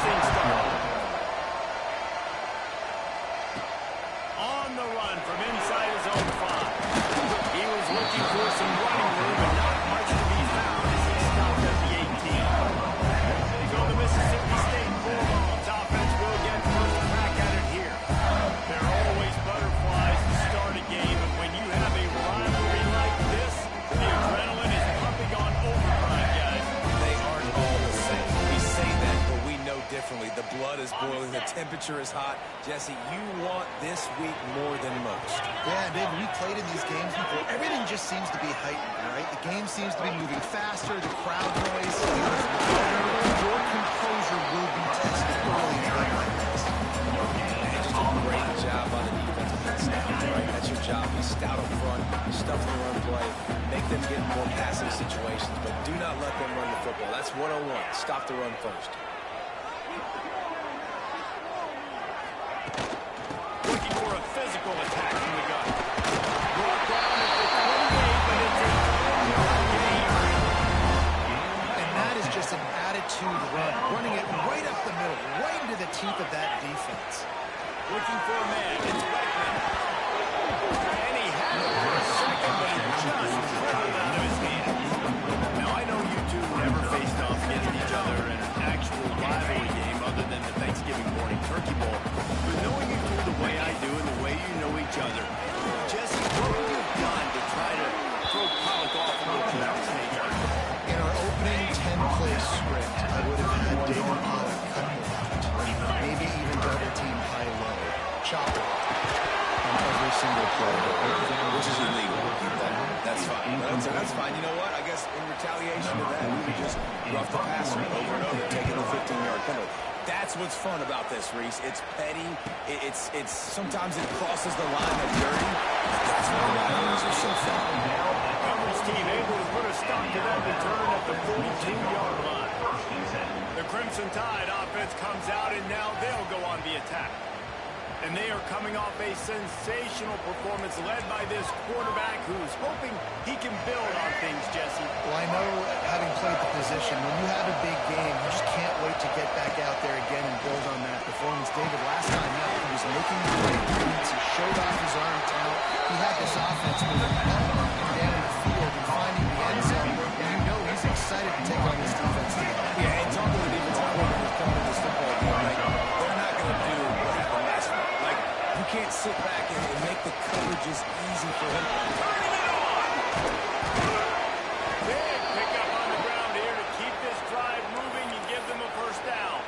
things started. On the run from inside his own 5. He was looking for some running room, but not much to be found as he stopped at the 18. So the Mississippi State Bulldogs offense will get first crack at it here. There are always butterflies to start a game, and when you have a rivalry like this, the adrenaline is pumping on overdrive, guys. They aren't all the same. We say that, but we know differently. The blood is boiling. The temperature is hot. Jesse, you want this week more than most. Yeah, David, we played in these games before. Everything just seems to be heightened, right? The game seems to be moving faster. The crowd noise is louder. Your composure will be tested early in a game like this. And just a great job on the defense of being stout, right? That's your job. Be stout up front, stuff the run play, make them get in more passing situations, but do not let them run the football. That's 101. Stop the run first. Looking for a physical attack from the gun. Brought down at the 28, but it's a 10-yard gain. And that is just an attitude run, running it right up the middle, right into the teeth of that defense. Looking for a man. It's Beckman. And he had it for a second, but it just dribbled out of his hand. Now, I know you two never faced off against each other in an actual rivalry game other than the Thanksgiving morning turkey bowl. But knowing you two the way I do and the way you know each other, Jesse, what would you have done to try to throw Pollock off a little bit at this stage? In our opening 10-play script, I would have had David Pollock cut me out. Maybe even double team high-low. Chop it on every single play. Which is illegal. That's fine. That's fine. You know what? I guess in retaliation to that, we would just rough the passer over and over, taking the 15-yard penalty. That's what's fun about this, Reese. It's petty. It's sometimes it crosses the line of dirty. But that's why rivalries are so fun. Montgomery's team able to put a stop to that return at the 42-yard line. The Crimson Tide offense comes out, and now they'll go on the attack. And they are coming off a sensational performance led by this quarterback who's hoping he can build on things, Jesse. Well, I know, having played the position, when you have a big game, you just can't wait to get back out there again and build on that performance. David, last time out, he was making the right reads. He showed off his arm talent. He had this offense moving up and down the field and finding the end zone. And you know he's excited to take on this defense today. Yeah, and talking to the defensive coordinator coming to this football game, like, they're not going to do what happened last week. Like, you can't sit back and make the coverages easy for him. Turning it on! Big pickup on the ground here to keep this drive moving and give them a first down.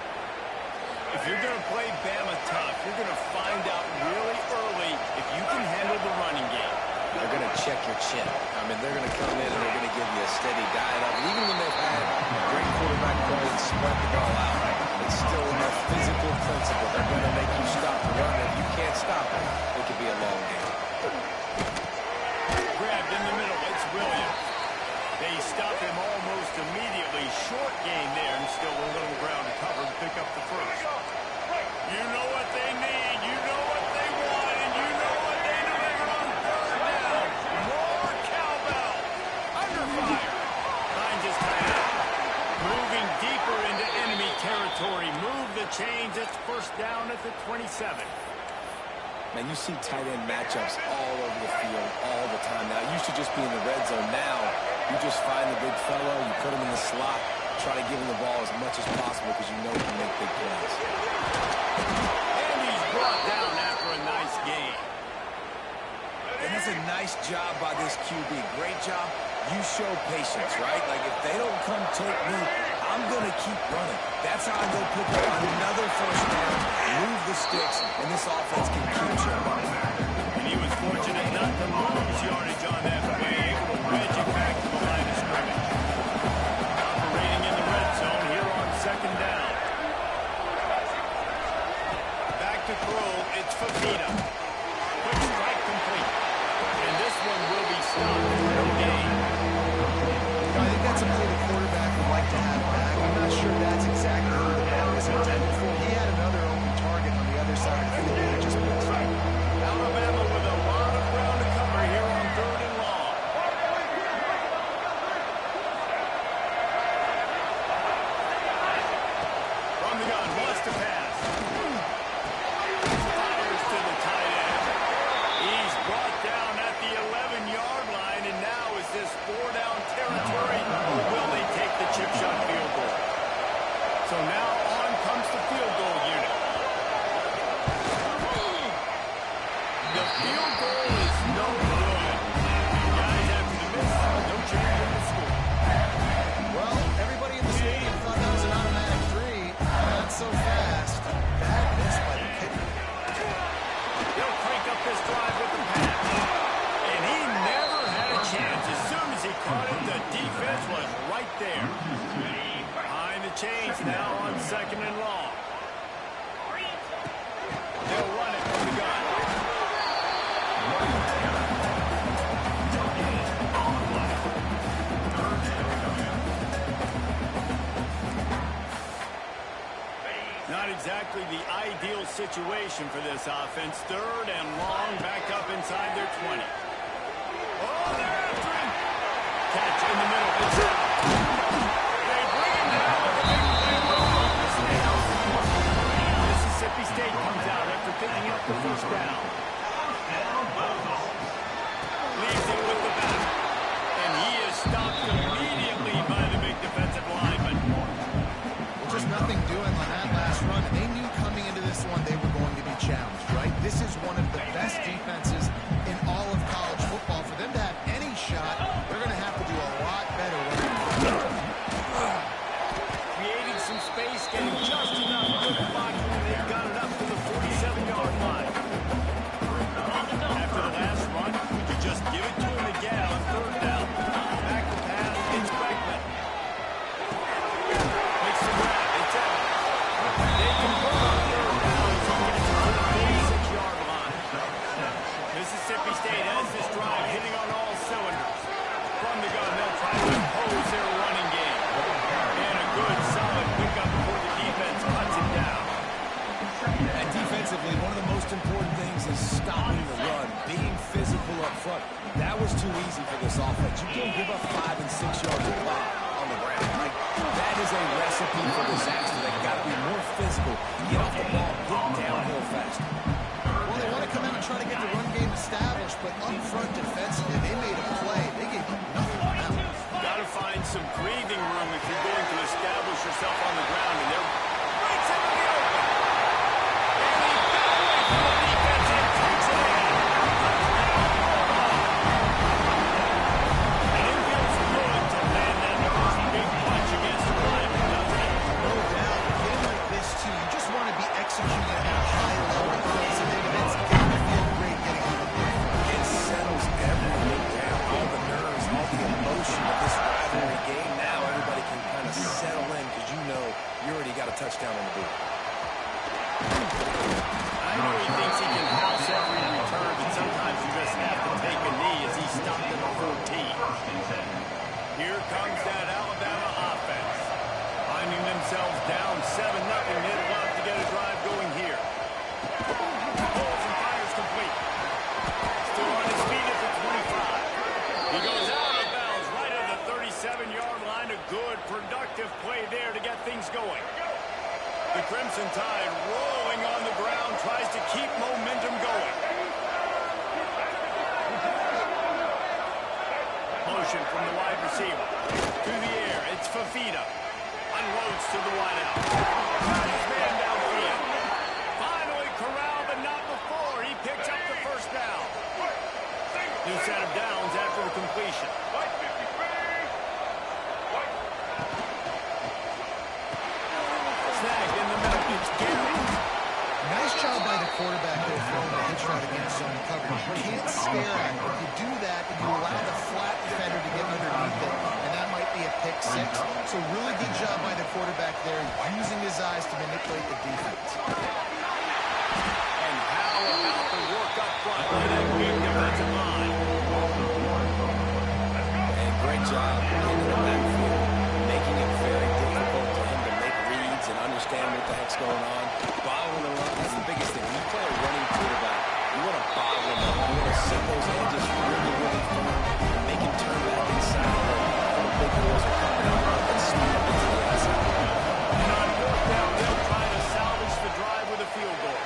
If you're going to play Bama tough, you're going to find out really early if you can handle the running game. They're going to check your chin. I mean, they're going to come in and they're going to give you a steady diet up. Even when they've had great quarterback play and spread the ball out, it's still in their physical principle. They're going to make you stop the run. If you can't stop it, it could be a long game. Grabbed in the middle, it's Williams. They stop him almost immediately. Short gain there, and still a little ground to cover to pick up the first. You know what they need, you know what they want, and you know what they deliver on third down. More cowbell. Under fire. Finds his tight end. Moving deeper into enemy territory. Move the chains. It's first down at the 27. Man, you see tight end matchups all over the field all the time now. It used to just be in the red zone. Now, you just find the big fellow, you put him in the slot, try to give him the ball as much as possible because you know he can make big plays. And he's brought down after a nice gain. And that's a nice job by this QB. Great job. You show patience, right? Like, if they don't come take me, I'm going to keep running. That's how I go pick up another first down, move the sticks, and this offense can keep jumping. And he was fortunate not to lose yardage on that play, able to wedge it back to the line of scrimmage. Operating in the red zone here on second down. Back to throw, it's Fafita. Quick strike complete. And this one will be stopped. No gain. I think that's a play the quarterback would like to have back. I'm not sure that's exactly what the ball was intended for. He had another open target on the other side of the field that he just missed. Alabama with a lot of ground to cover here on third defense was right there. Behind the chains now on 2nd and long. They'll run it from the gun. Not exactly the ideal situation for this offense. 3rd and long, back up inside their 20. Oh, they're after him. Catch in the middle. It's out. They bring him down with a big play. Mississippi State comes out after picking up the 1st down. Leaves it with the back. And he is stopped immediately by the big defensive lineman. Just nothing doing on that last run. They knew coming into this one they were going to be challenged, right? This is one of the best defenses in all of college football. For them to have any shot, they're going to have to do a lot better. Creating some space, getting just enough good blocking, and they've got it up to the 47-yard line. After the last run, would you just give it to him again on 3rd down? Back to pass, it's Beckman. Makes the grab, it's out. They convert on 3rd down, so he gets to the 46-yard line. Mississippi State has this drive hitting on all cylinders. From the gun, they'll try to impose their running game. And a good, solid pickup before the defense cuts him down. And defensively, one of the most important things is stopping the run, being physical up front. That was too easy for this offense. You can't give up 5 and 6 yards a pop on the ground. Like, that is a recipe for disaster. They've got to be more physical, get off the ball, get downhill fast. Well, they want to come out and try to get the run game established, but up front defensively, they made a play. They gave up nothing on that one. Got to find some breathing room if you're going to establish yourself on the ground, and they're breaks into the open. And he got away from the defense and takes it in. And it feels good to land that first big punch against the lineman, doesn't it? No doubt. A game like this, too, you just want to be executing at a high level. So maybe that's getting to feel great getting on the board. It settles everything down. All the nerves, all the emotion of this rivalry game. Now everybody can kind of settle in because you know you already got a touchdown on the board. I know he thinks he can house every return, but sometimes you just have to take a knee as he stopped at the 14. Here comes that Alabama offense. Finding themselves down 7-0, they'd love to get a drive going here. Pulls and fires complete. Still on his feet at the 25. He goes out of bounds right at the 37-yard line. A good, productive play there to get things going. The Crimson Tide rolling on the ground, tries to keep momentum going. Motion from the wide receiver. To the air, it's Fafita. Unloads to the wideout. His man downfield. Finally corralled, but not before. He picks up the 1st down. New set of downs after the completion. Snagged in the middle. It's Gary. Nice job by the quarterback there throwing the hitch route against zone coverage. You can't stare at it. If you do that, and you allow the flat defender to get underneath it, and that might be a pick 6. So really good job by the quarterback there, using his eyes to manipulate the defense. And how about the work up front by that big defensive line? And great job in the backfield, making it very difficult for him to make reads and understand what the heck's going on. Bottling the run, that's the biggest thing. When you play a running quarterback, you want to bottle them up. You want to set those edges really, really firm and make him turn back inside. The big holes are coming out. Let's speed up into the outside. And on 4th down, they'll try to salvage the drive with a field goal.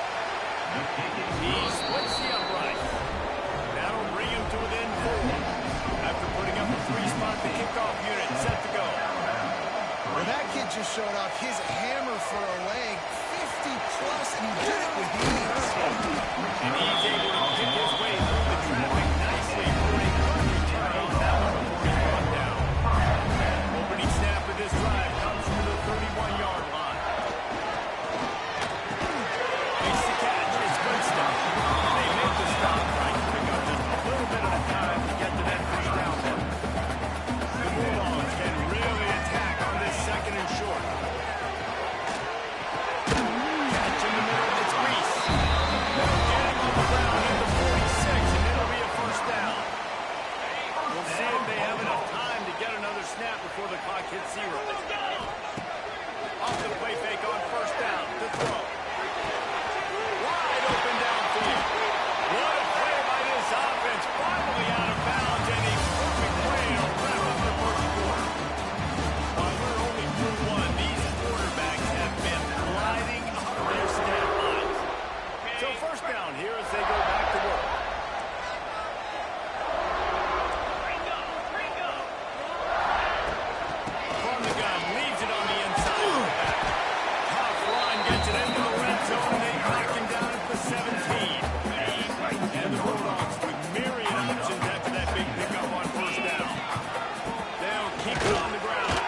He splits the upright. That'll bring him to within 4. After putting up a 3-spot, the kickoff unit set to go. Well, that kid just showed off his hammer for a leg, 50-plus, and he did it with ease. And he's able to kick his way through the traffic nicely for a good return. That one before he's brought down. Opening snap of this drive comes from the 31-yard line. Makes the catch. It's good stuff. They make the stop right to pick up just a little bit of time to get to that 1st down mark. The Bulldogs the clock hits 0. Off the play fake on first down to throw. Wide open downfield. What a play by this offense. Finally out of bounds, and a perfect play to wrap up the first quarter. While we're only through one, these quarterbacks have been gliding up their stat lines. So first down here as they go back to work. From the gun, leaves it on the inside. Tough run, gets it into the red zone, and they knock him down at the 17. And the Bulldogs with myriad options after that big pickup on first down. They'll keep it on the ground.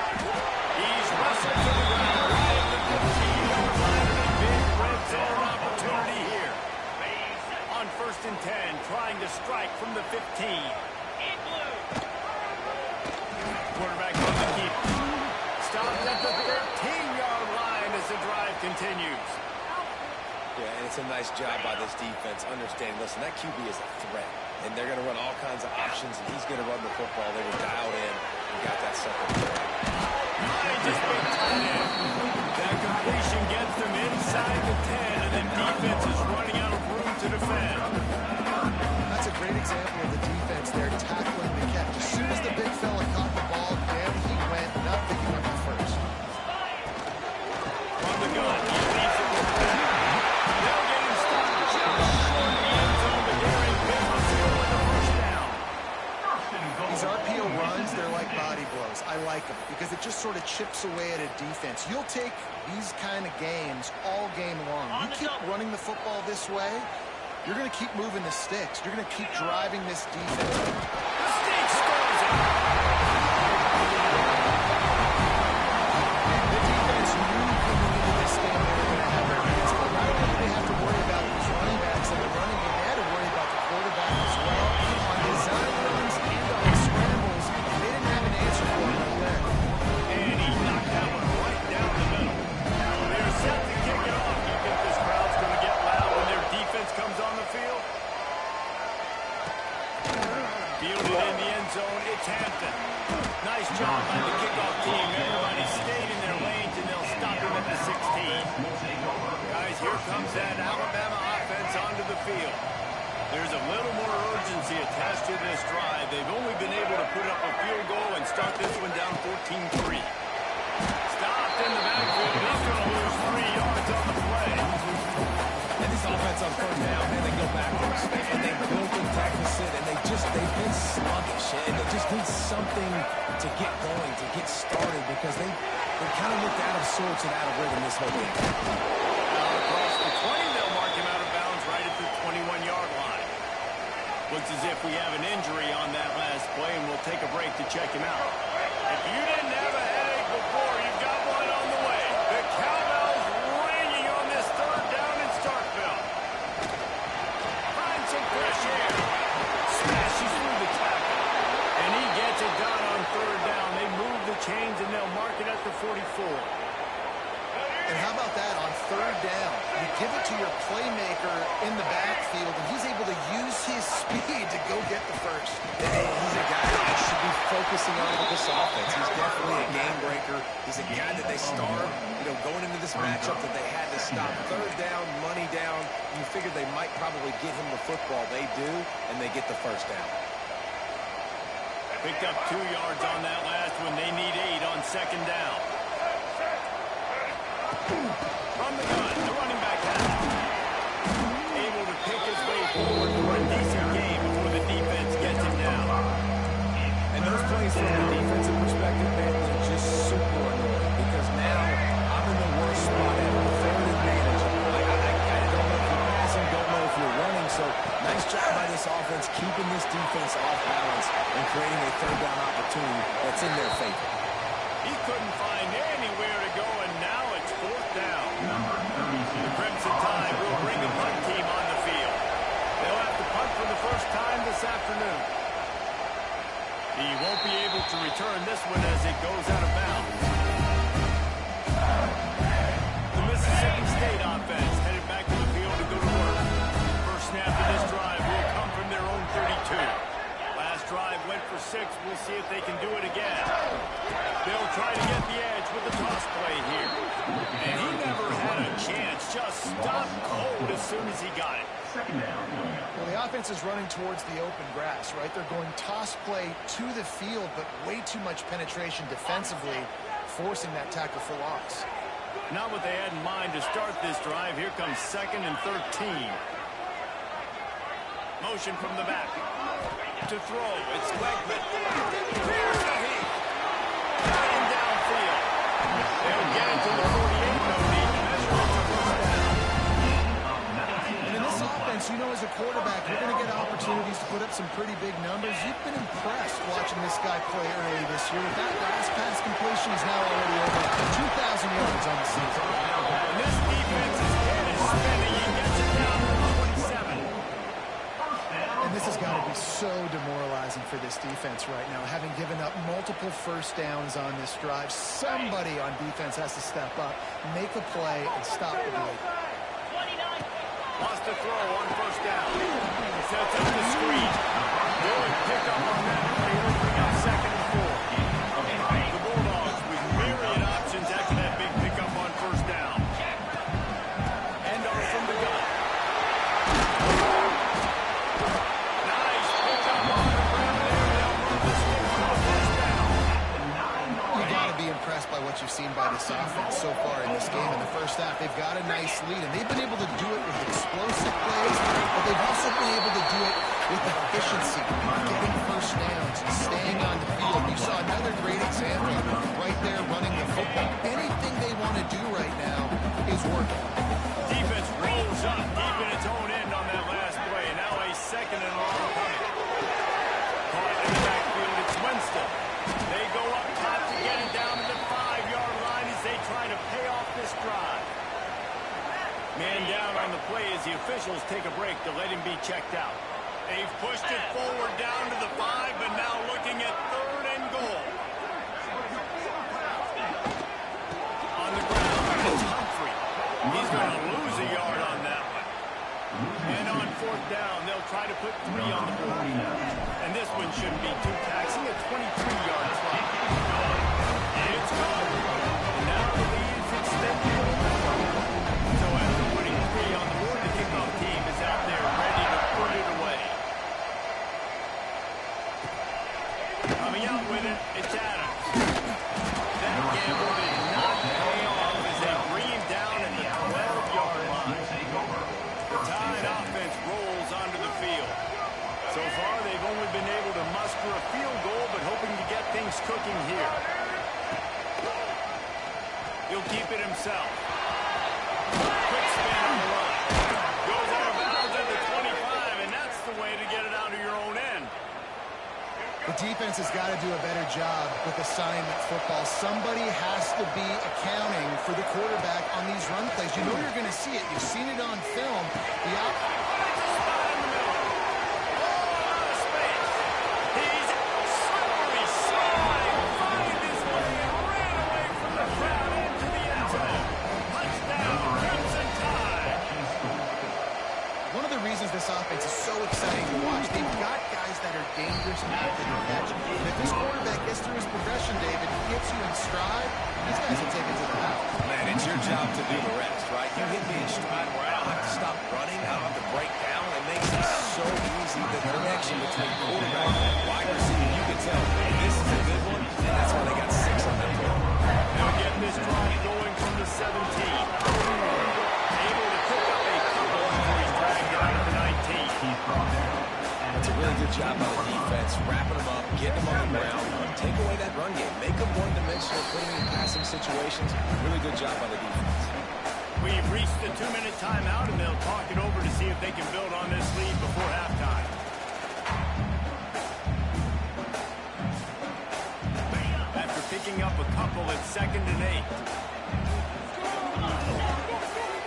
He's wrestled to the ground right at the 15-yard line, and a big red zone opportunity here. On first and 10, trying to strike from the 15. Quarterback on the keep. Stopped at the 13-yard line as the drive continues. Yeah, and it's a nice job by this defense. Understanding, listen, that QB is a threat, and they're going to run all kinds of options, and he's going to run the football. They were dialed in and got that second throw. Just been tight end. That completion gets them inside the 10, and the defense is running out of room to defend. That's a great example of the defense there tackling the catch. As soon as the big fella caught the ball, down he went, not picking up the first. From the gun, he leads it with Bama. They'll get him stopped just short of the end zone, but they're in business here with the first down. These RPO runs, they're like body blows. I like them because it just sort of chips away at a defense. You'll take these kind of games all game long. You keep running the football this way, you're going to keep moving the sticks. You're going to keep driving this defense. The State scores it. The defense knew coming into this game they were going to have their hands full. Not only did they have to worry about these running backs and the running game, they had to worry about the quarterback as well. On design runs and on scrambles, they didn't have an answer for it right there. And he knocked that one right down the middle. They're set to kick it off. You think this crowd's going to get loud when their defense comes on the field? Fielded in the end zone, it's Hampton. Nice job by the kickoff team. Everybody stayed in their lanes, and they'll stop him at the 16. Guys, here comes that Alabama offense onto the field. There's a little more urgency attached to this drive. They've only been able to put up a field goal and start this one down 14-3. Stopped in the backfield. He's going to lose 3 yards on the play. And this offense on first down, man, they go backwards. And they built in deficit, and they've been sluggish. And they just need something to get going, to get started, because they kind of looked out of sorts and out of rhythm this whole game. Across the 20, they'll mark him out of bounds right at the 21-yard line. Looks as if we have an injury on that last play, and we'll take a break to check him out. If you didn't have a headache before, you've got one on the way. The cowbell's ringing on this third down in Starkville. Find some fresh air. Smashes through the tackle. And he gets it done on third down. They move the chains, and they'll mark it at the 44. And how about that on third down? You give it to your playmaker in the backfield, and he's able to use his speed to go get the first. He's a guy that you should be focusing on with this offense. He's definitely a game breaker. He's a guy that they start, going into this matchup that they had to stop. Third down, money down. You figured they might probably get him the football. They do, and they get the first down. Picked up 2 yards on that last one. They need 8 on second down. From the gun, the running back has it. Able to pick his way forward for a decent game before the defense gets him down. And those plays from the defensive perspective, man, they're just super annoying because now I'm in the worst spot ever. Third advantage. I don't know if you're passing, don't know if you're running. So nice job by this offense keeping this defense off balance and creating a third down opportunity that's in their favor. He couldn't find anywhere to go, and now it's fourth down. The Crimson Tide will bring the punt team on the field. They'll have to punt for the first time this afternoon. He won't be able to return this one as it goes out of bounds. The Mississippi State offense headed back to the field to go to work. First snap of this drive will come from their own 32. Last drive went for 6. We'll see if they can do it again. They'll try to get the edge with the toss play here. And he never had a chance. Just stopped cold as soon as he got it. Well, the offense is running towards the open grass, right? They're going toss play to the field, but way too much penetration defensively, forcing that tackle for loss. Not what they had in mind to start this drive. Here comes 2nd and 13. Motion from the back. To throw. It's Wegman. Here's the heat. Got him downfield. They'll get it to the 48. No need to measure it to first down. And in this offense, you know, as a quarterback, you're going to get opportunities to put up some pretty big numbers. You've been impressed watching this guy play early this year. With that last pass completion, he's now already over 2,000 yards on the season. And this defense's head is spinning. He gets it down to the 27. And this has got to be so demoralizing for this defense right now. Having given up multiple first downs on this drive, somebody on defense has to step up, make a play, and stop the bleed. Wants to throw on first down. Sets up the screen. Good pickup on that play, opening up 2nd and 4. The Bulldogs with myriad options after that big pickup on first down. End off from the gun. Nice pickup on the ground there. They'll move the stick for a first down. You got to be impressed by what you've seen by this offense so far in this game. In the first half, they've got a nice lead, and they've been able to do it with explosive plays, but they've also been able to do it with efficiency, getting first downs and staying on the field. You saw another great example right there running the football. Anything they want to do right now is working. Defense rolls up deep in its own end on that last play. Now a 2nd and long coming. Caught in the backfield, it's Winston. They go up top to get it down to the 5-yard line as they try to pay off this drive. Man down on the play as the officials take a break to let him be checked out. They've pushed it forward down to the 5, but now looking at 3rd and goal. On the ground, it's Humphrey. He's going to lose a yard on that one. And on 4th down, they'll try to put 3 on the board. And this one shouldn't be too taxing, a 23-yard try. It's gone. And now the lead's extended a little bit. So after putting 3 on the board, the kickoff team is out there ready to put it away. Coming out with it, it's Adams. That gamble did not pay off as they bring him down at the 12-yard line. The Tide offense rolls onto the field. So far, they've only been able to muster a field goal, but hoping to get things cooking here. He'll keep it himself. Quick spin on the run. Goes out of bounds at the 25, and that's the way to get it out of your own end. The defense has got to do a better job with assignment football. Somebody has to be accounting for the quarterback on these run plays. You know you're going to see it. You've seen it on film. The this offense is so exciting to watch. They've got guys that are dangerous after the catch. And if this quarterback gets through his progression, David, gets you in stride, these guys will take it to the house. Man, it's your job to do the rest, right? You hit me in stride where I don't have to stop running, I don't have to break down. It makes it so easy, the connection between quarterback and wide receiver. You can tell this is a good one, and that's why they got 6 on that play. They'll get this drive going from the 17. Able to pick up a couple before he's dragged out of the 19. That's a really good job by the defense, wrapping them up, getting them on the ground, take away that run game, make them one-dimensional, putting in passing situations. Really good job by the defense. We've reached the 2-minute timeout, and they'll talk it over to see if they can build on this lead before halftime. After picking up a couple at 2nd and 8.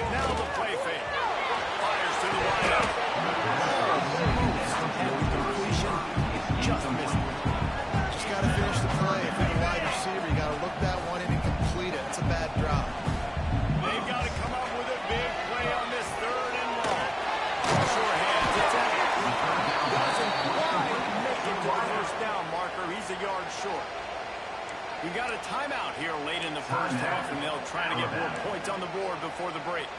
Now the play fake. Fires to the wideout. Completion. Just missed it. Just got to finish the play. If you're a wide receiver, you got to look that one in and complete it. It's a bad drop. They've got to come up with a big play on this 3rd and long. Sure hands. It's at it. Doesn't quite make it to the first down marker. He's a yard short. We've got a timeout out here late in the first half, and they'll try to get more points on the board before the break.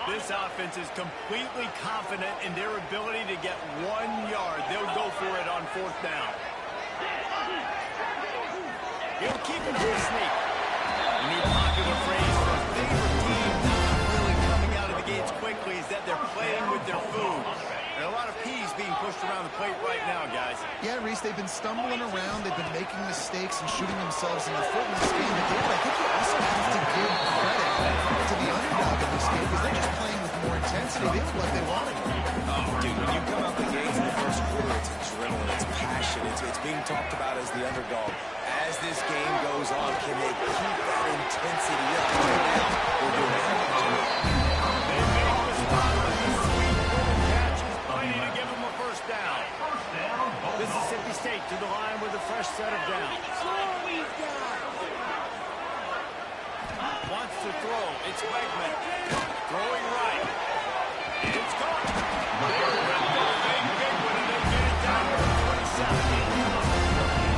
This offense is completely confident in their ability to get 1 yard. They'll go for it on fourth down. He'll keep it on the sneak. A new popular phrase for a favorite team not really coming out of the gates quickly is that they're playing with their food. There are a lot of peas being pushed around the plate right now, guys. Yeah, Reese, they've been stumbling around. They've been making mistakes and shooting themselves in the foot in this game. But David, I think you also have to give credit to the underdog in this game because they're just playing with more intensity. They look like they wanted it. Oh, dude, when you come out the gates in the first quarter, it's adrenaline, it's passion, it's being talked about as the underdog. As this game goes on, can they keep that intensity up? They're doing it. They make the stop with the sweet little catches, plenty to give them a first down. Mississippi State to the line with a fresh set of downs. Wants to throw. It's Wegman. Throwing right. It's caught. They're going to make big one, and they get it down to the 27.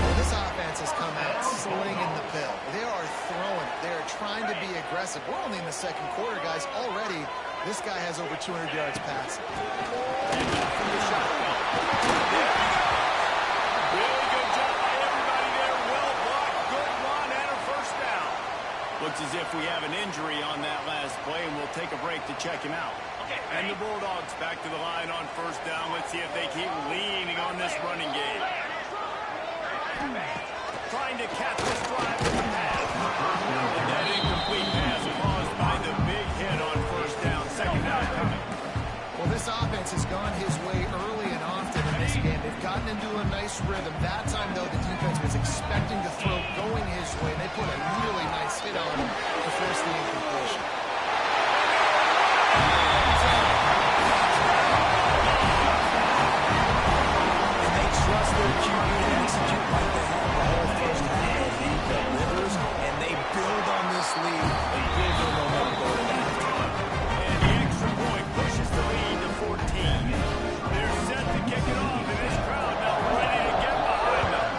Well, this offense has come out slinging the pill. They are throwing. They are trying to be aggressive. We're only in the second quarter, guys. Already, this guy has over 200 yards passing. From the shotgun. There we go. Really good job by everybody there. Well blocked. Good run and a first down. Looks as if we have an injury on that last play, and we'll take a break to check him out. And the Bulldogs back to the line on first down. Let's see if they keep leaning on this running game. Trying to catch this drive with the pass. And that incomplete pass caused by the big hit on first down. Second down coming. Well, this offense has gone his way early and often in this game. They've gotten into a nice rhythm. That time, though, the defense was expecting to throw going his way. They put a really nice hit on him to force the incompletion. And they trust their QB to execute like they have the whole first half. He delivers, and they build on this lead and build their momentum going into halftime. And the extra point pushes the lead to 14. They're set to kick it off, and this crowd now ready to get behind them.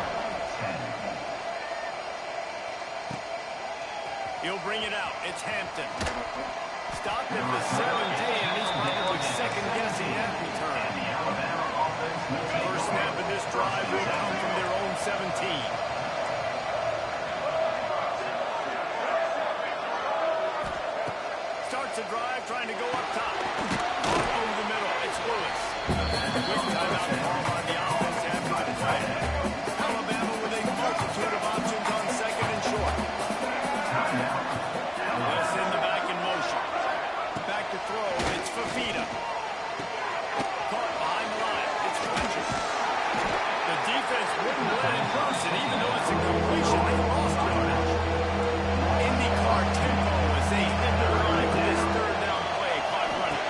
He'll bring it out. It's Hampton. Stopped at the 17, and he's probably second-guessing that return. First snap of this drive will come from their own 17. Starts a drive, trying to go up top. Over the middle, it's Lewis. Quick timeout call on the offense after the play. Alabama with a multitude of options on second and short. This in the back in motion. Back to throw, it's Fafita. Caught behind the line, it's Fletcher. The defense wouldn't let it loose, and even though it's a completion, they lost yardage. IndyCar tempo as they hit the line to this third down play. Clock running.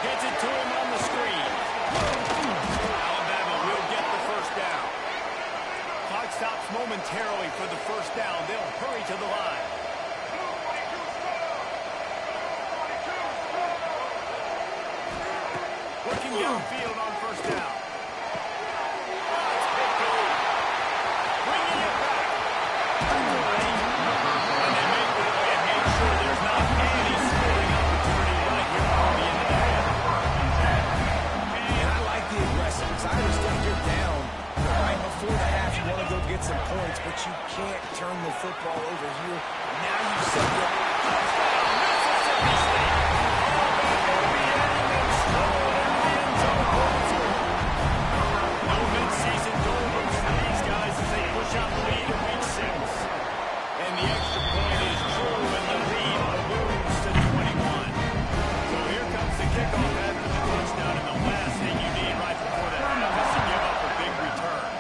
Hits it to him on the screen. Alabama will get the first down. Clock stops momentarily for the first down. They'll hurry to the line. Working downfield on first down. Oh, it's picked off. Bringing it back. And they make the play and make sure there's not any scoring opportunity right here on the end of the half. And I like the aggressiveness. I understand you're down. Right before the half, you want to go get some points, but you can't turn the football over here. Now you set the Mississippi State. No mid-season doldrums for these guys as they push out the lead in week 6. And the extra point is true, and the lead balloons to 21. So here comes the kickoff after the touchdown, and the last thing you need right before the half is to give up a big return.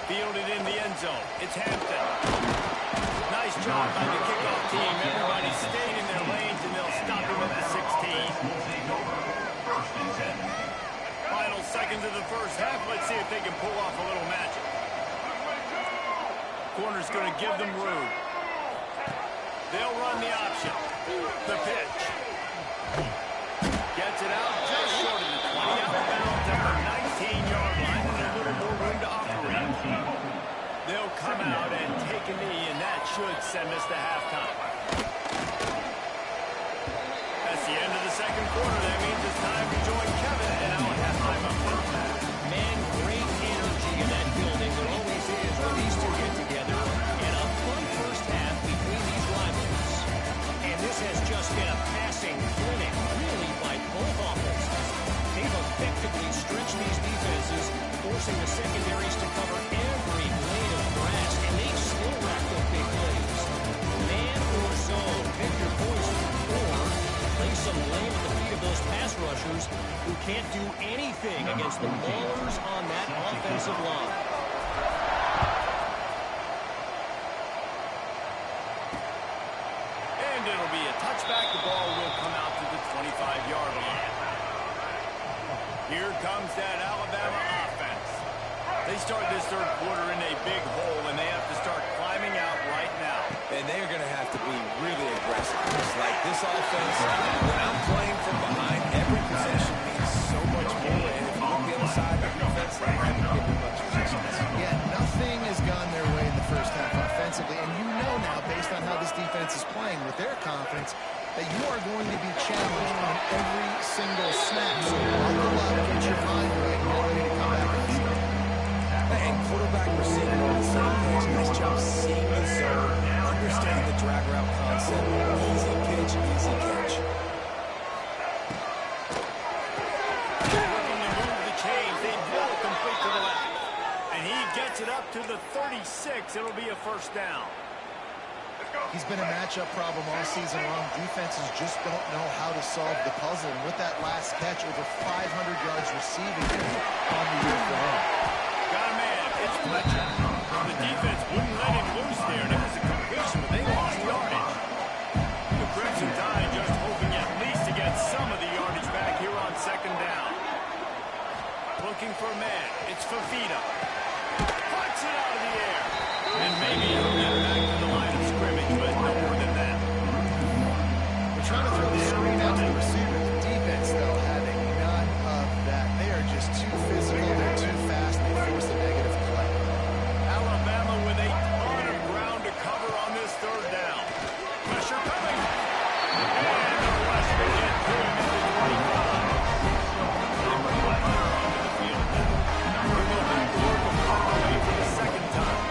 Fielded in the end zone. It's Hampton. Nice job by the kickoff team. Everybody stayed in their lanes, and they'll stop him at the 16. Final seconds of the first half. Let's see if they can pull off a little magic. Corner's going to give them room. They'll run the option. The pitch. come out and take a knee, and that should send us to halftime. That's the end of the second quarter. That means it's time to join Kevin and our halftime update. Man, great energy in that building. There always is when these two get together. And a fun first half between these rivals. And this has just been a passing clinic, really, by both offenses. They've effectively stretched these defenses, forcing the secondaries to cover every blade of grass, and they've still racked up big plays. Man or zone, pick your poison, or lay some blame at the feet of those pass rushers who can't do anything against the maulers on that offensive line. And it'll be a touchback. The ball will come out to the 25-yard line. Here comes that Alabama offense. They start this third quarter in a big hole, and they have to start climbing out right now. And they are going to have to be really aggressive. It's like this offense, when I'm playing from behind, every possession means so much more. And if you look the other side, the defense, they haven't given much resistance. Yeah, nothing has gone their way in the first half offensively. And you know now, based on how this defense is playing with their confidence, that you are going to be challenged on every single snap. So buckle up, get your mind right, and get ready to come back to this game. And quarterback receiver on the same page. Nice job seeing the zone, understanding the drag route concept. Easy pitch, easy catch. They're looking to move the chains. They blow it complete to the left. And he gets it up to the 36. It'll be a first down. He's been a matchup problem all season long. Defenses just don't know how to solve the puzzle. And with that last catch, over 500 yards receiving on the year for him. Got a man. It's Fletcher. The defense wouldn't let him loose there, and it was a completion, but they lost yardage. The Crimson Tide just hoping at least to get some of the yardage back here on second down. Looking for a man. It's Fafita. Puts it out of the air. And maybe he'll get back to the line of scrimmage, but no more than that. They're trying to throw the screen out to the receiver. The defense, though, having none of that. They are just too physical. They're too fast. They force a negative play. Alabama with a ton of ground to cover on this third down. Pressure coming. And the rush will get through him into 25. Onto the field now. We'll go back to work with Conway for the second time.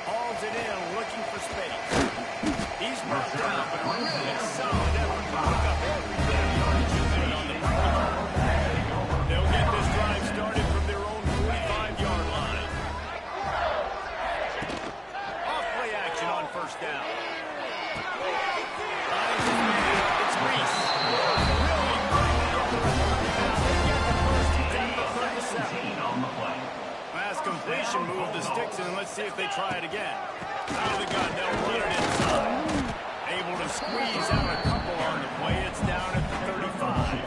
Hauls it in, looking for space. He's brought down, but really solid effort to pick up every bit of yardage he made on the play. They'll get this drive started from their own 45-yard line. Off-play action on first down. It's Reese. Really bringing it over the 30 now. They get the first down to the 37. Pass completion, move the sticks in, and let's see if they try it again. Out of the gun, they'll run it inside. Able to squeeze out a couple on the play. It's down at the 35.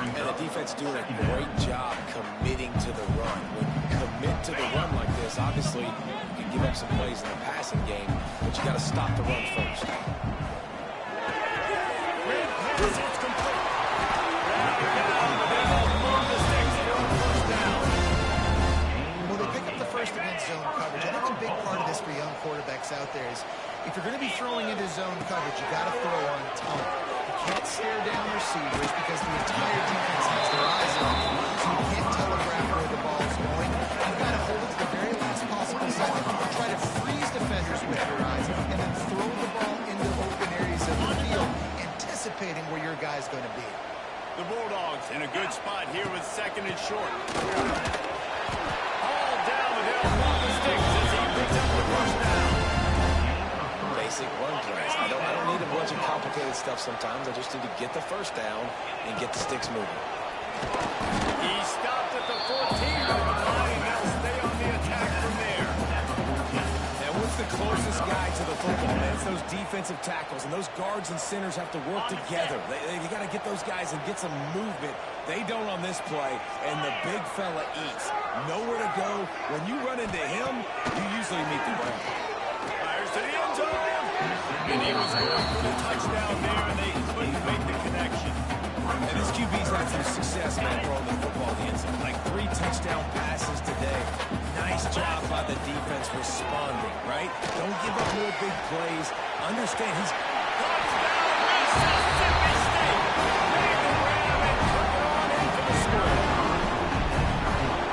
And the defense doing a great job committing to the run. When you commit to the run like this, obviously you can give up some plays in the passing game, but you got to stop the run first. Red pass, it's complete. They'll move the sticks here on first down. Well, they pick up the first against zone coverage. I think a big part of this for young quarterbacks out there is if you're going to be throwing into zone coverage, you got to throw on time. You can't stare down receivers because the entire defense has their eyes on you, so you can't telegraph where the ball's going. You've got to hold it to the very last possible second, try to freeze defenders with your eyes, and then throw the ball into open areas of the field, anticipating where your guy's going to be. The Bulldogs in a good spot here with second and short. All down, and they'll move the sticks as he picks up the first down. Basic run plays. I don't need a bunch of complicated stuff sometimes. I just need to get the first down and get the sticks moving. He stopped at the 14-yard line, and they'll stay on the attack from there. Now, what's the closest guy to the football, man? It's those defensive tackles, and those guards and centers have to work together. You got to get those guys and get some movement. They don't on this play, and the big fella eats. Nowhere to go. When you run into him, you usually meet the ground. Fires to the end zone. And he was going for the touchdown there, and they couldn't make the connection. And this QB's had some success, man, throwing the football the inside. Like 3 touchdown passes today. Nice job by the defense responding, right? Don't give up more big plays. Understand he's... Mississippi State. Made the grab and took it on into the score.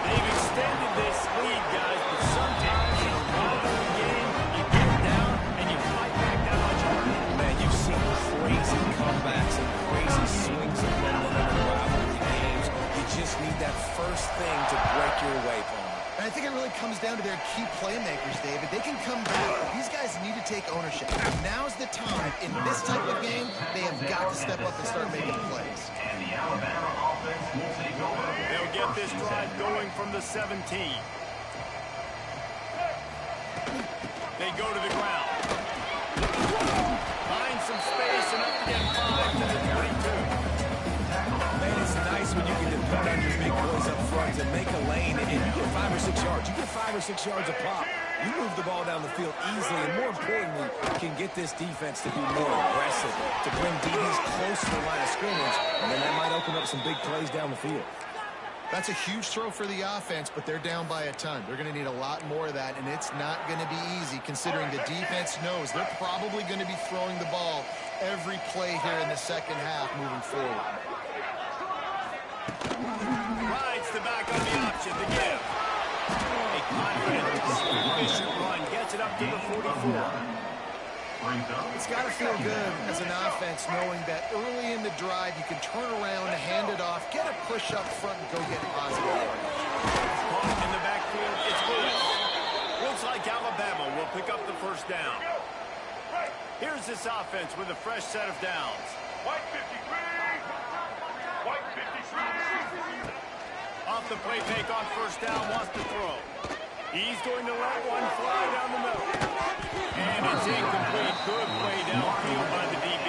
They've extended this lead, guys, but sometimes in a rivalry game, you get down and you fight back that much harder. Man, you've seen crazy comebacks and crazy swings of momentum in rivalry games. You just need that first thing to break your way, Palmer. And I think it really comes down to their key playmakers, David. They can come back. These guys need to take ownership. Now's the time. In this type of game, they have got to step up and start making plays. And the Alabama offense will take over. They'll get this drive going from the 17. They go to the ground. Find some space and up to get 5 to the 22. Man, it's nice when you can depend on your big boys up front to make a lane and you get 5 or 6 yards. You get 5 or 6 yards a pop. You move the ball down the field easily, and more importantly, you can get this defense to be more aggressive, to bring DBs close to the line of scrimmage, and then that might open up some big plays down the field. That's a huge throw for the offense, but they're down by a ton. They're going to need a lot more of that, and it's not going to be easy considering the defense knows they're probably going to be throwing the ball every play here in the second half moving forward. Rides the back on the option, the give. A confident, efficient run gets it up to the 44. It's got to feel good as an offense knowing that early in the drive you can turn around, hand it off, get a push up front, and go get positive yardage. Caught in the backfield, it's Williams. Looks like Alabama will pick up the first down. Here's this offense with a fresh set of downs. White 53. White 53. Off the play fake on first down, wants to throw. He's going to let one fly down the middle. And it's incomplete. Good play downfield by the DB.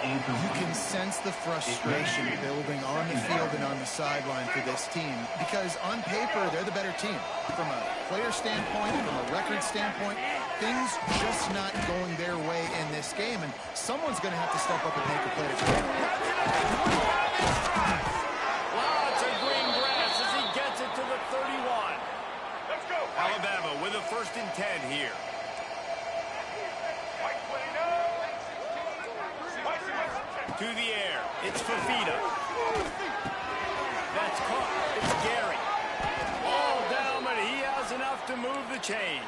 You can sense the frustration building on the field and on the sideline for this team because on paper, they're the better team. From a player standpoint, from a record standpoint, things just not going their way in this game, and someone's going to have to step up and make a play to protect it. Lots of green grass as he gets it to the 31. Let's go. Alabama with a 1st and 10 here. White 29. To the air. It's Fafita. That's caught. It's Gary. All down, but he has enough to move the chains.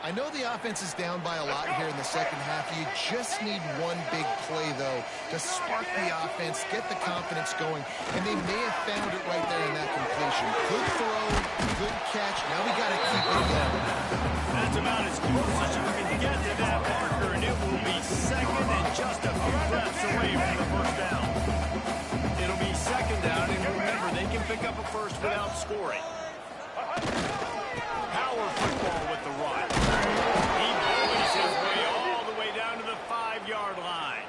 I know the offense is down by a lot here in the second half. You just need one big play, though, to spark the offense, get the confidence going, and they may have found it right there in that completion. Good throw, good catch. Now we got to keep it going. That's about as close as you can get to that marker, and it will be second and just a few reps away from the first down. It'll be second down, and remember, they can pick up a first without scoring. Power football with the run. He bullies his way all the way down to the 5-yard line.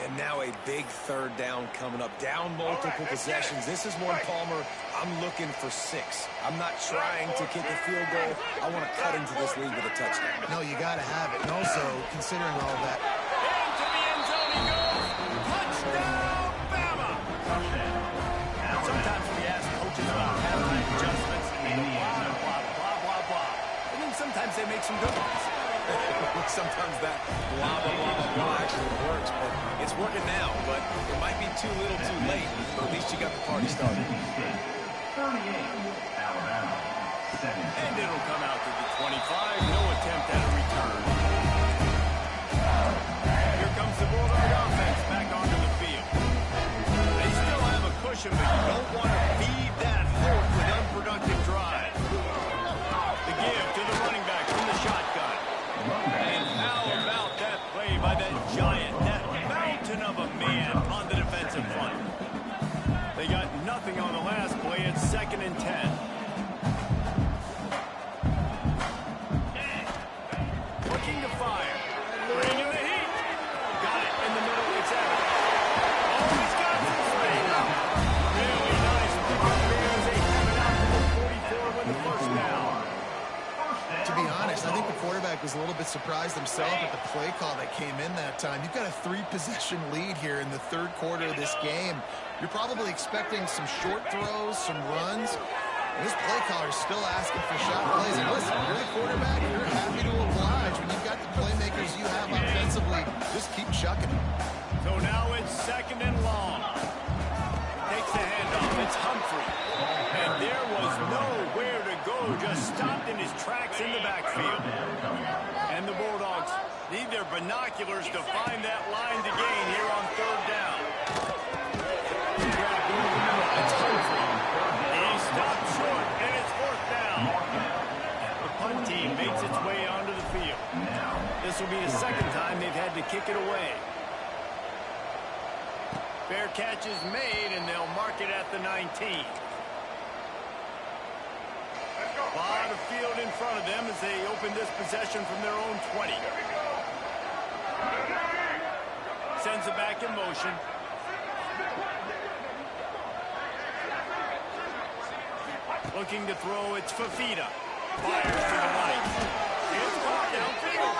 And now a big 3rd down coming up. Down multiple possessions. This is one, Palmer, I'm looking for 6. I'm not trying to kick a field goal. I want to cut into this lead with a touchdown. No, you got to have it. And also, considering all that, Into the end zone he goes. Touchdown, Bama. Sometimes we ask coaches about halftime adjustments and they go blah, blah, blah. And then sometimes they make some good ones. Sometimes that blah, blah, blah, blah, blah actually works, but it's working now. But it might be too little too late, but at least you got the party started. 38. Alabama. 7. And it'll come out to the 25. No attempt at a return. Here comes the Bulldog offense back onto the field. They still have a cushion, but you don't want to feed that hope with unproductive drive. The give to the running back from the shotgun. And how about that play by that giant, that mountain of a man on the defensive front? They got nothing on the last play. It's 2nd and 10. Looking to fire. Bringing the heat. Got it in the middle. It's out. Oh, he's got some speed. Really nice pick up think the quarterback was a little bit surprised himself at the play call that came in that time. You've got a 3-possession lead here in the third quarter of this game. You're probably expecting some short throws, some runs. And this play caller is still asking for shot plays. And listen, you're the quarterback, you're happy to oblige. When you've got the playmakers you have offensively, just keep chucking them. So now it's 2nd and long. Takes the handoff. It's Humphrey. And there was nowhere to go. Just stopped in his tracks in the backfield. And the Bulldogs need their binoculars to find that line to gain here on 3rd down. It's Humphrey. He stopped short, and it's 4th down. The punt team makes its way onto the field. This will be the 2nd time they've had to kick it away. Fair catch is made, and they'll mark it at the 19. A lot of field in front of them as they open this possession from their own 20. Sends it back in motion. Looking to throw, it's Fafita. Fires to the right. It's caught downfield.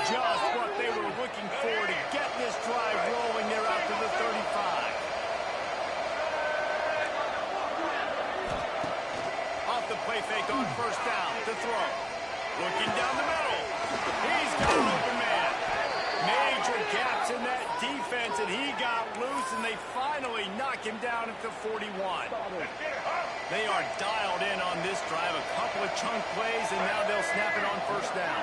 Just what they were looking for to get this drive rolling there out to the 35. Off the play fake on 1st down to throw. Looking down the middle. He's got an open man. Major gaps in that defense, and he got loose, and they finally knock him down at the 41. They are dialed in on this drive. A couple of chunk plays, and now they'll snap it on 1st down.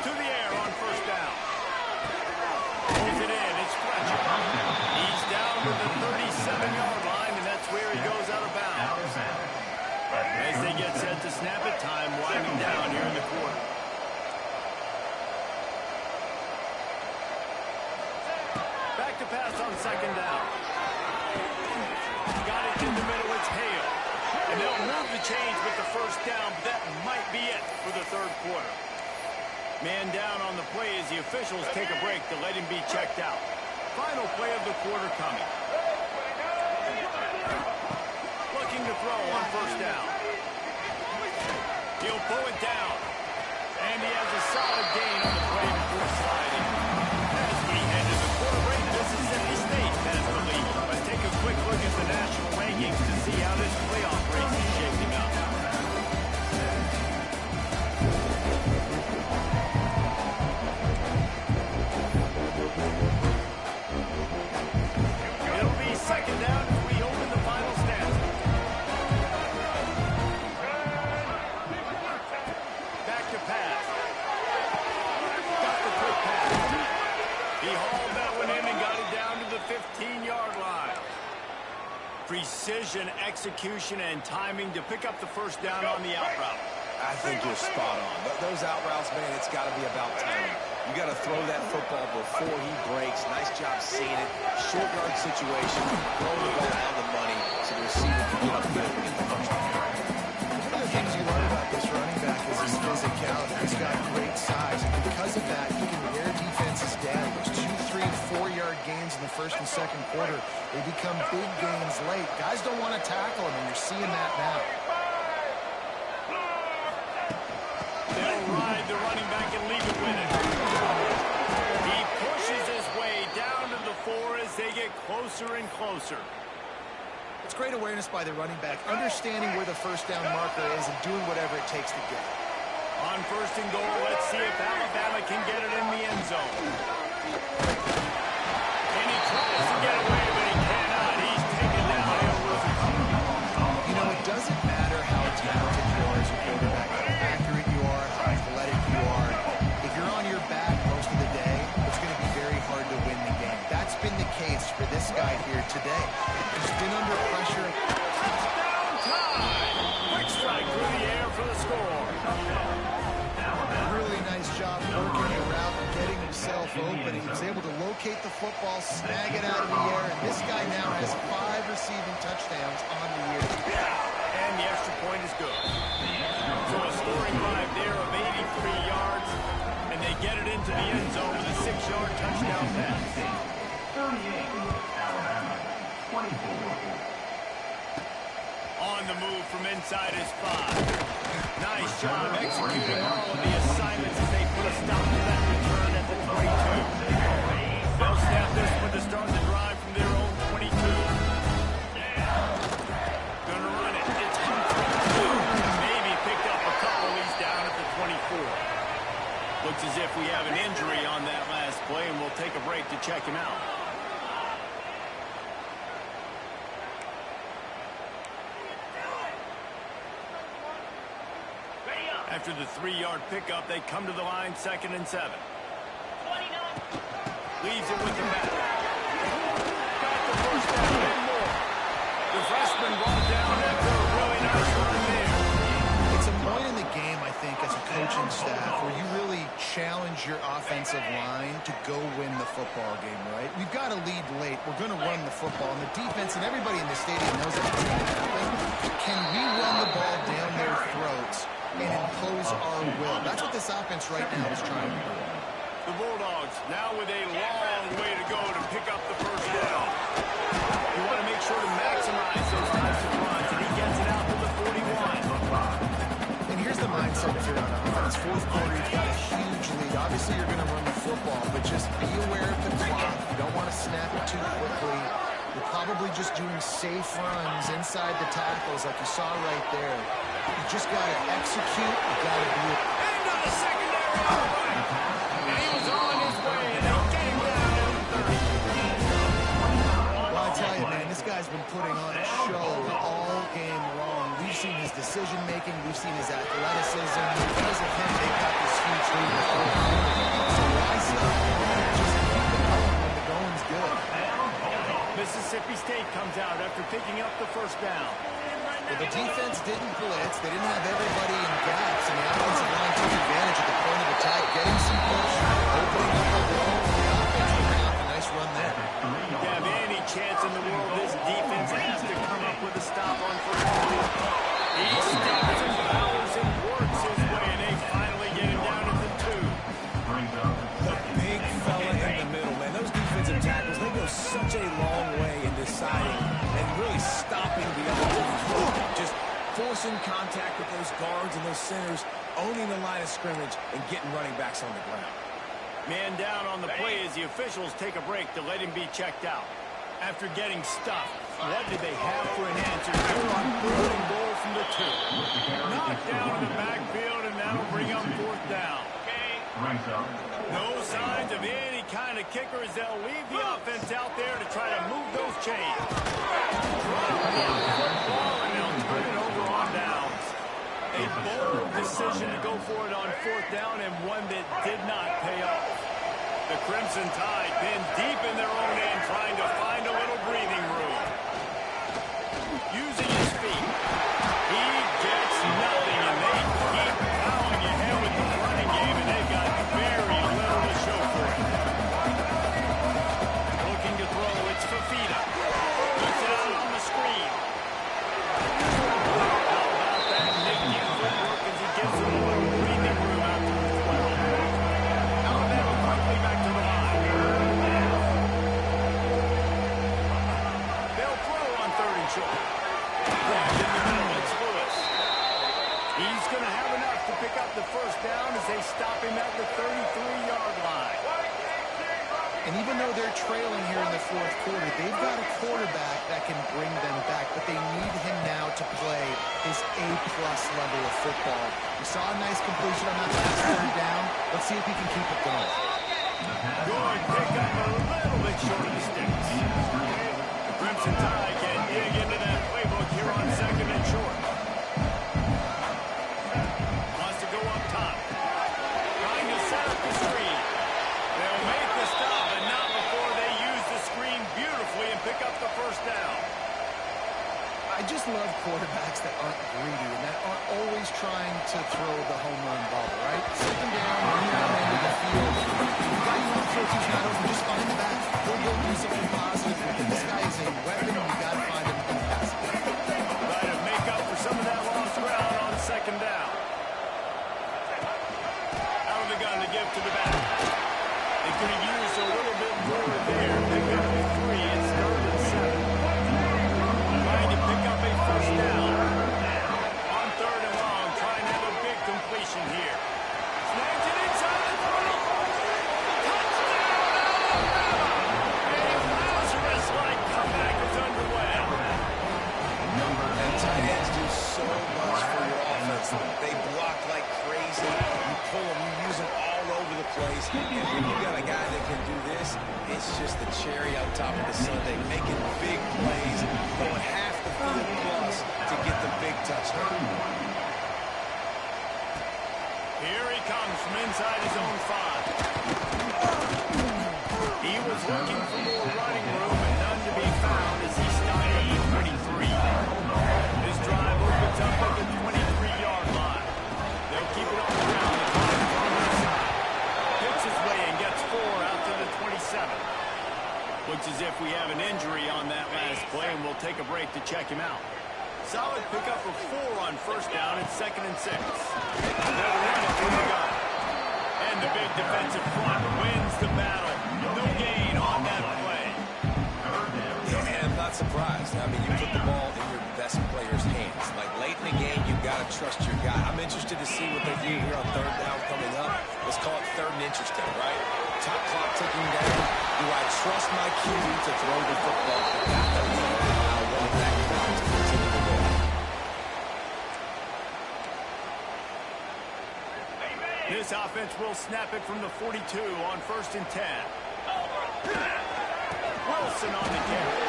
To the air on 1st down. Pulls it in. It's Fletcher. He's down to the 37-yard line, and that's where he goes out of bounds. As they get set to snap it, time winding down here in the quarter. Back to pass on 2nd down. Got it in the middle. It's Hale. And they'll move the chains with the 1st down, but that might be it for the 3rd quarter. Man down on the play as the officials take a break to let him be checked out. Final play of the quarter coming. Looking to throw on 1st down. He'll pull it down. And he has a solid gain on the play before sliding. As we head to the quarter break, Mississippi State has the lead. But take a quick look at the national rankings to see how this playoff race is shaping up. It'll be 2nd down as we open the final stanza. Back to pass. Got the quick pass. He hauled that one in and got it down to the 15-yard line. Precision, execution, and timing to pick up the 1st down on the out route. I think you're spot on. Those out routes, man, it's got to be about timing. You got to throw that football before he breaks. Nice job seeing it. Short yard situation. Throw the ball out of the money so the receiver can get up good and get the first down. One of the things you learn about this running back is his physicality. He's got great size, and because of that, he can wear defenses down. Those 2, 3, 4-yard gains in the 1st and 2nd quarter, they become big gains late. Guys don't want to tackle him, and you're seeing that now. They'll ride the running back and leave it with it. He pushes his way down to the 4 as they get closer and closer. It's great awareness by the running back, understanding where the 1st down marker is and doing whatever it takes to get it. On 1st and goal, let's see if Alabama can get it in the end zone. And he tries to get away, but he cannot. He's taken down. He'll lose it. You know, it doesn't matter how talented you are as a quarterback, how accurate you are, how athletic you are. If you're on your back most of the day, it's going to be very hard to win the game. That's been the case for this guy here today. He's been under pressure. Touchdown time! Quick strike through the air for the score. Really nice job working the route and getting himself open. He was able to locate the football, snag it out of the air, and this guy now has 5 receiving touchdowns on the year. And the extra point is good. So a scoring drive there of 83 yards, and they get it into the end zone with a 6-yard touchdown pass. 38, Alabama, 24. On the move from inside his 5. Nice job executing all of the assignments as they put a stop to that return at the 22. They'll snap this one to start the drive from their own 22. Gonna run it. It's maybe picked up a couple. He's down at the 24. Looks as if we have an injury on that last play, and we'll take a break to check him out. After the 3-yard pickup, they come to the line, 2nd and 7. Leaves it with the back. Got the first down and more. The freshman brought down after a really nice run there. It's a point in the game, I think, as a coaching staff, where you really challenge your offensive line to go win the football game, right? We've got to lead late. We're going to run the football. And the defense and everybody in the stadium knows that's going to happen. Can we run the ball down their throats and impose our will? That's what this offense right now is trying to do. The Bulldogs now with a long way to go to pick up the first down. You want to make sure to maximize those types of runs, and he gets it out to the 41. And here's the mindset if you're on offense. Fourth quarter, you've got a huge lead. Obviously, you're going to run the football, but just be aware of the clock. You don't want to snap it too quickly. You're probably just doing safe runs inside the tackles like you saw right there. You just got to execute. You got to do it. Into the secondary open. And he was on his way, and they get him down at the 30. Well, I tell you, man, this guy's been putting on a show all game long. We've seen his decision-making. We've seen his athleticism. Because of him, they've got this huge lead. So why stop? Just keep it going when the going's good. Mississippi State comes out after picking up the first down. Well, the defense didn't blitz. They didn't have everybody in gaps, and the offensive line took advantage at the point of attack, getting some push, opening up a hole for the offensive half. A nice run there. You have any chance in the world, this defense has to come up with a stop on first down. He stops and powers and works his way, and they finally get him down at the 2. The big fella in the middle, man. Those defensive tackles, they go such a long way in deciding and really stopping the other team's work. Just forcing contact with those guards and those centers, owning the line of scrimmage, and getting running backs on the ground. Man down on the play as the officials take a break to let him be checked out. After getting stuffed, what did they have for an answer here on 3rd and goal from the 2? Knocked down in the backfield, and that'll bring up 4th down. No signs of any kind of kicker as they'll leave the offense out there to try to move those chains. Drop the football, and they'll turn it over on downs. A bold decision to go for it on 4th down, and one that did not pay off. The Crimson Tide pinned deep in their own end, trying to find a little breathing room. Using his feet, he gets nothing, and they keep plowing ahead with the running game, and they've got very little to show for it. Looking to throw, it's Fafita. Puts it out on the screen. How about that nifty footwork as he gives them a little breathing room out to the 12. Alabama quickly back to the line. They'll throw on 3rd and short. Back in the middle, it's Lewis. He's going to have enough to pick up the first down as they stop him at the 33-yard line. And even though they're trailing here in the 4th quarter, they've got a quarterback that can bring them back, but they need him now to play his A-plus level of football. We saw a nice completion on that last 3rd down. Let's see if he can keep it going. Good pick up a little bit short of the sticks. The Crimson Tide can dig into that playbook here on 2nd and short. Wants to go up top. Trying to set up the screen. They'll make the stop, and not before they use the screen beautifully and pick up the first down. I just love quarterbacks that aren't greedy and that aren't always trying to throw the home run ball, right? Second down, run down into the field. The guy you want to throw to's not open, just find the back. He'll go do something positive. This guy is a weapon, and you got to find him in the pass. Try to make up for some of that lost ground on 2nd down. Out of the gun to give to the back. They could have used a little bit more there. Pick up the 3. It's 3rd and 7. Trying to pick up a first down. when you got a guy that can do this, it's just the cherry on top of the sundae, making big plays, going half the field plus to get the big touchdown. Here he comes from inside his own 5. He was looking for more running room and none to be found as he stopped at the 23. This drive opens up at the 23-yard line. They'll keep it on the ground. The clock is on their side. Picks his way and gets 4 out to the 27. Looks as if we have an injury on that last play, and we'll take a break to check him out. Solid pickup of 4 on first down. It's 2nd and 6. They'll run it from the gun. And the big defensive front wins the battle. No gain on that play. Yeah, man, I'm not surprised. I mean, you put the ball in your best player's hands. Like, late in the game, you've got to trust your guy. I'm interested to see what they do here on 3rd down coming up. Let's call it 3rd and interesting, right? Top clock ticking down. Do I trust my QB to throw the football? Got the lead. I want that clock to continue to go. This offense will snap it from the 42 on 1st and 10. Wilson on the carry.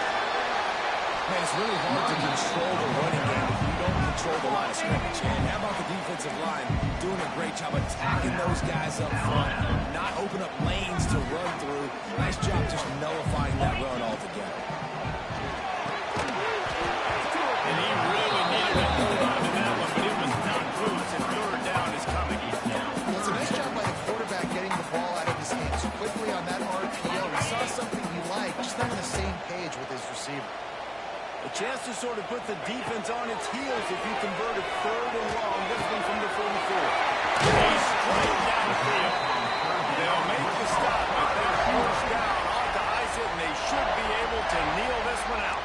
Man, it's really hard to control the running game if you don't control the line of scrimmage. And how about the defensive line doing a great job attacking those guys up front, not open up lanes to run through. Nice job just nullifying that run altogether. And he really needed a hold on to that one, but it was not loose, and 3rd down is coming. It's a nice job by the quarterback getting the ball out of his hands quickly on that RPO. He saw something he liked, just not on the same page with his receiver. A chance to sort of put the defense on its heels if you convert it 3rd and long. This one from the 44. He's straight down the field. They'll make the stop with their 4th down on to ice it, and they should be able to kneel this one out.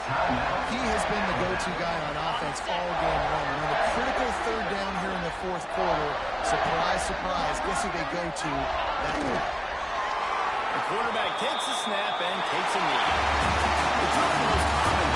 He has been the go-to guy on offense all game long. And on the critical 3rd down here in the 4th quarter, surprise, surprise, guess who they go to? That guy. The quarterback takes a snap and takes a knee. It's one of the most common